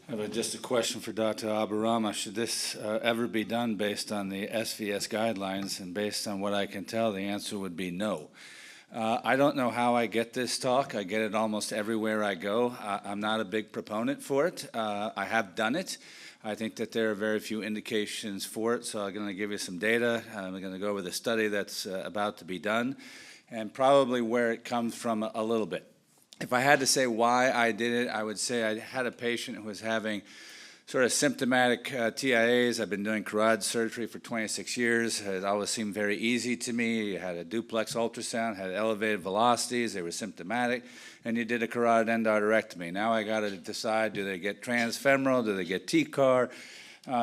I have just a question for Dr. Abarama. Should this ever be done based on the SVS guidelines? And based on what I can tell, the answer would be no. I don't know how I get this talk. I get it almost everywhere I go. I'm not a big proponent for it. I have done it. I think that there are very few indications for it, so I'm going to give you some data. I'm going to go over the study that's about to be done, and probably where it comes from a little bit. If I had to say why I did it, I would say I had a patient who was having sort of symptomatic TIAs. I've been doing carotid surgery for 26 years. It always seemed very easy to me. You had a duplex ultrasound, had elevated velocities, they were symptomatic, and you did a carotid endarterectomy. Now I got to decide, do they get transfemoral, do they get TCAR,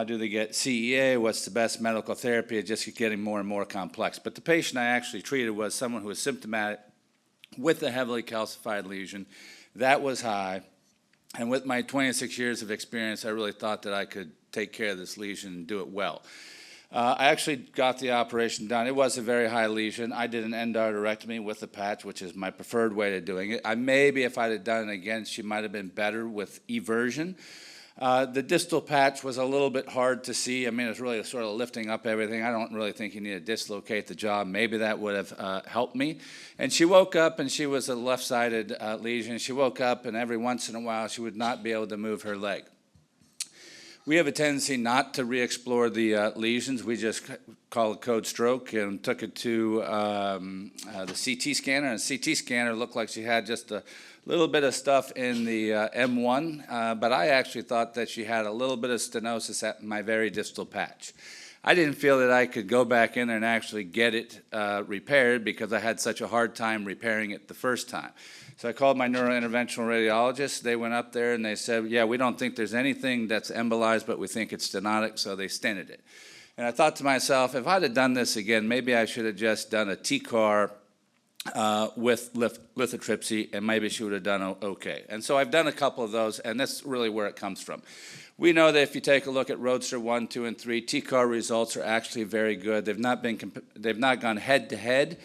do they get CEA, what's the best medical therapy? It's just getting more and more complex. But the patient I actually treated was someone who was symptomatic with a heavily calcified lesion. That was high. And with my 26 years of experience, I really thought that I could take care of this lesion and do it well. I actually got the operation done. It was a very high lesion. I did an endarterectomy with a patch, which is my preferred way of doing it. Maybe if I'd have done it again, she might have been better with eversion. The distal patch was a little bit hard to see. I mean, it was really sort of lifting up everything. I don't really think you need to dislocate the jaw. Maybe that would have helped me. And she woke up, and she was a left-sided lesion. She woke up, and every once in a while, she would not be able to move her leg. We have a tendency not to re-explore the lesions. We just call it code stroke and took it to the CT scanner. And the CT scanner looked like she had just a little bit of stuff in the M1, but I actually thought that she had a little bit of stenosis at my very distal patch. I didn't feel that I could go back in there and actually get it repaired because I had such a hard time repairing it the first time. So I called my neurointerventional radiologist. They went up there and they said, yeah, we don't think there's anything that's embolized, but we think it's stenotic, so they stented it. And I thought to myself, if I'd have done this again, maybe I should have just done a TCAR with lithotripsy, and maybe she would have done okay. And so I've done a couple of those, and that's really where it comes from. We know that if you take a look at Roadster 1, 2, and 3, TCAR results are actually very good. They've not gone head-to-head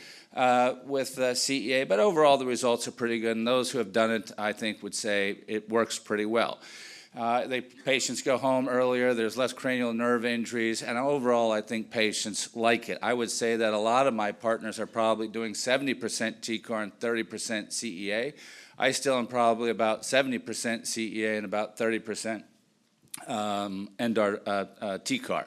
with CEA, but overall the results are pretty good, and those who have done it, I think, would say it works pretty well. Patients go home earlier, there's less cranial nerve injuries, and overall I think patients like it. I would say that a lot of my partners are probably doing 70% TCAR and 30% CEA. I still am probably about 70% CEA and about 30% TCAR.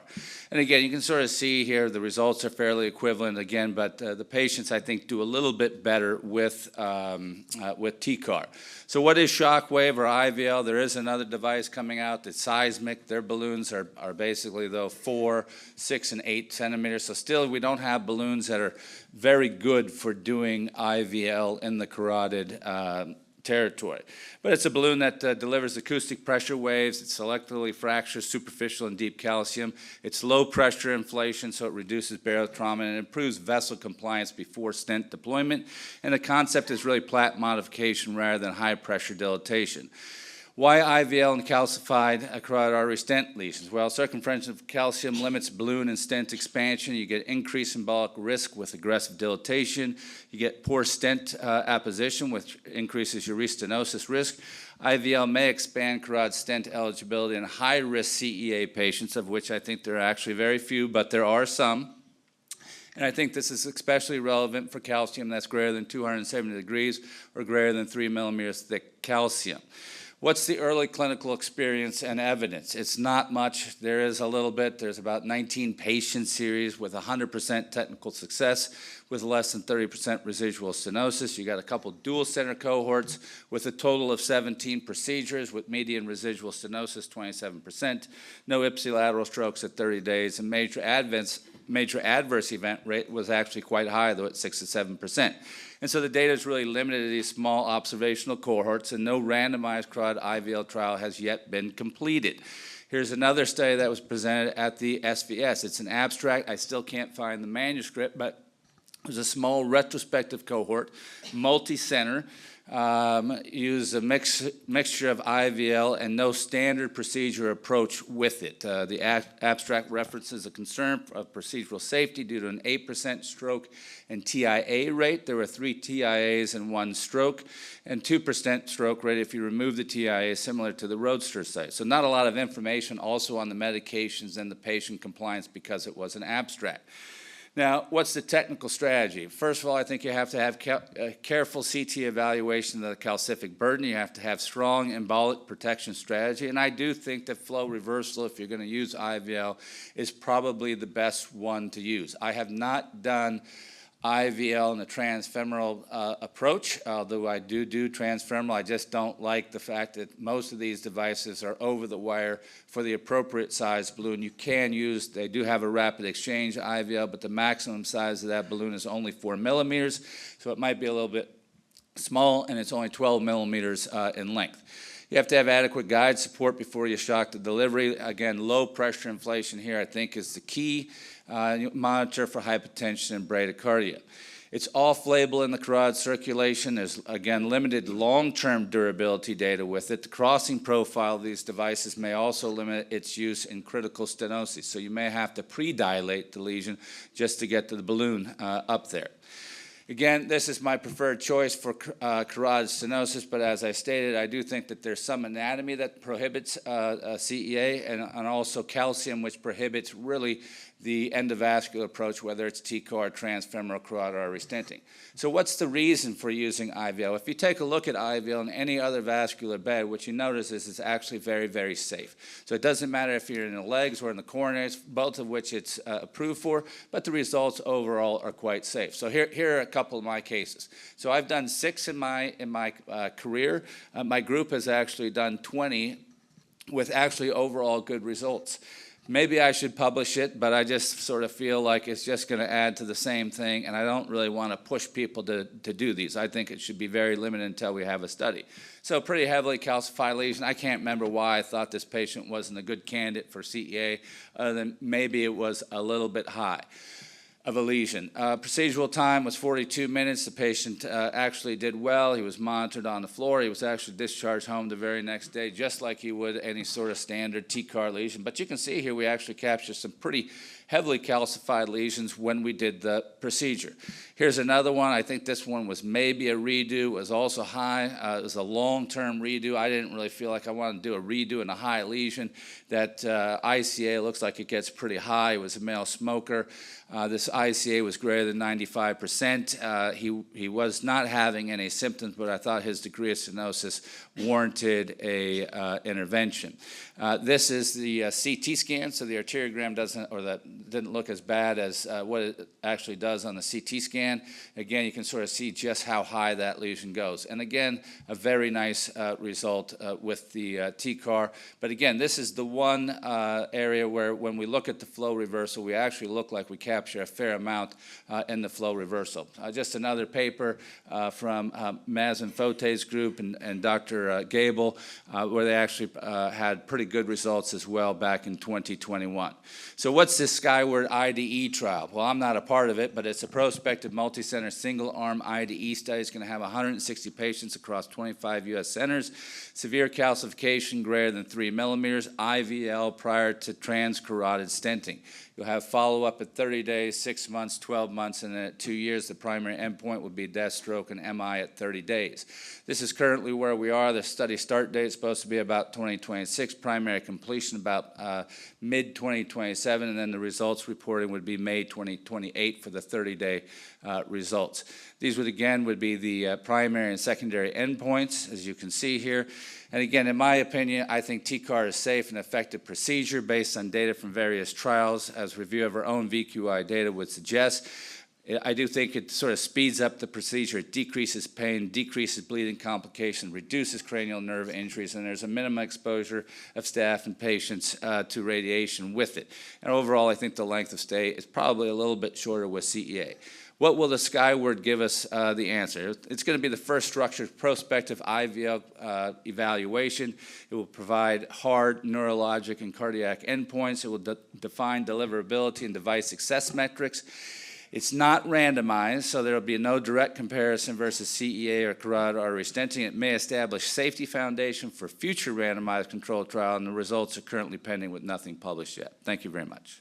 And again, you can sort of see here the results are fairly equivalent again, but the patients, I think, do a little bit better with TCAR. So what is Shockwave or IVL? There is another device coming out that's seismic. Their balloons are basically, though, 4, 6, and 8 centimeters. So still, we don't have balloons that are very good for doing IVL in the carotid territory. But it's a balloon that delivers acoustic pressure waves. It selectively fractures superficial and deep calcium. It's low pressure inflation, so it reduces barotrauma and improves vessel compliance before stent deployment. And the concept is really plaque modification rather than high pressure dilatation. Why IVL and calcified carotid artery stent lesions? Well, circumferential calcium limits balloon and stent expansion. You get increased embolic risk with aggressive dilatation. You get poor stent apposition, which increases your restenosis risk. IVL may expand carotid stent eligibility in high-risk CEA patients, of which I think there are actually very few, but there are some. And I think this is especially relevant for calcium that's greater than 270 degrees or greater than 3 millimeters thick calcium. What's the early clinical experience and evidence? It's not much. There is a little bit. There's about 19 patient series with 100% technical success with less than 30% residual stenosis. You got a couple dual center cohorts with a total of 17 procedures with median residual stenosis 27%, no ipsilateral strokes at 30 days, and major adverse event rate was actually quite high, though at 6 to 7%. And so the data is really limited to these small observational cohorts, and no randomized carotid IVL trial has yet been completed. Here's another study that was presented at the SVS. It's an abstract. I still can't find the manuscript, but it was a small retrospective cohort, multi-center, use a mixture of IVL and no standard procedure approach with it. The abstract references a concern of procedural safety due to an 8% stroke and TIA rate. There were 3 TIAs and 1 stroke, and 2% stroke rate if you remove the TIA, similar to the Roadster study. So not a lot of information also on the medications and the patient compliance because it was an abstract. Now, what's the technical strategy? First of all, I think you have to have careful CT evaluation of the calcific burden. You have to have strong embolic protection strategy. And I do think that flow reversal, if you're going to use IVL, is probably the best one to use. I have not done IVL in the transfemoral approach, although I do transfemoral. I just don't like the fact that most of these devices are over the wire for the appropriate size balloon. You can use, they do have a rapid exchange IVL, but the maximum size of that balloon is only 4 millimeters, so it might be a little bit small, and it's only 12 millimeters in length. You have to have adequate guide support before you shock the delivery. Again, low pressure inflation here, I think, is the key. Monitor for hypertension and bradycardia. It's off-label in the carotid circulation. There's, again, limited long-term durability data with it. The crossing profile of these devices may also limit its use in critical stenosis, so you may have to pre-dilate the lesion just to get to the balloon up there. Again, this is my preferred choice for carotid stenosis, but as I stated, I do think that there's some anatomy that prohibits CEA and also calcium, which prohibits really the endovascular approach, whether it's TCAR or transfemoral carotid artery stenting. So what's the reason for using IVL? If you take a look at IVL in any other vascular bed, what you notice is it's actually very, very safe. So it doesn't matter if you're in the legs or in the coronaries, both of which it's approved for, but the results overall are quite safe. So here are a couple of my cases. So I've done 6 in my career. My group has actually done 20 with actually overall good results. Maybe I should publish it, but I just sort of feel like it's just going to add to the same thing, and I don't really want to push people to do these. I think it should be very limited until we have a study. So pretty heavily calcified lesion. I can't remember why I thought this patient wasn't a good candidate for CEA, other than maybe it was a little bit high of a lesion. Procedural time was 42 minutes. The patient actually did well. He was monitored on the floor. He was actually discharged home the very next day, just like you would any sort of standard TCAR lesion. But you can see here we actually captured some pretty heavily calcified lesions when we did the procedure. Here's another one. I think this one was maybe a redo. It was also high. It was a long-term redo. I didn't really feel like I wanted to do a redo in a high lesion. That ICA looks like it gets pretty high. It was a male smoker. This ICA was greater than 95%. He was not having any symptoms, but I thought his degree of stenosis warranted a intervention. This is the CT scan, so the arteriogram didn't look as bad as what it actually does on the CT scan. Again, you can sort of see just how high that lesion goes. And again, a very nice result with the TCAR. But again, this is the one area where when we look at the flow reversal, we actually look like we capture a fair amount in the flow reversal. Just another paper from Maz and Fote's group and Dr. Gable, where they actually had pretty good results as well back in 2021. So what's this SKYWARD IDE trial? Well, I'm not a part of it, but it's a prospective multi-center single-arm IDE study. It's going to have 160 patients across 25 U.S. centers. Severe calcification greater than 3 millimeters, IVL prior to transcarotid stenting. You'll have follow-up at 30 days, 6 months, 12 months, and then at 2 years, the primary endpoint would be death, stroke, and MI at 30 days. This is currently where we are. The study start date is supposed to be about 2026, primary completion about mid-2027, and then the results reporting would be May 2028 for the 30-day results. These would be the primary and secondary endpoints, as you can see here. And again, in my opinion, I think TCAR is safe and effective procedure based on data from various trials, as review of our own VQI data would suggest. I do think it sort of speeds up the procedure. It decreases pain, decreases bleeding complications, reduces cranial nerve injuries, and there's a minimum exposure of staff and patients to radiation with it. And overall, I think the length of stay is probably a little bit shorter with CEA. What will the SKYWARD give us the answer? It's going to be the first structured prospective IVL evaluation. It will provide hard neurologic and cardiac endpoints. It will define deliverability and device success metrics. It's not randomized, so there will be no direct comparison versus CEA or carotid artery stenting. It may establish safety foundation for future randomized controlled trial, and the results are currently pending with nothing published yet. Thank you very much.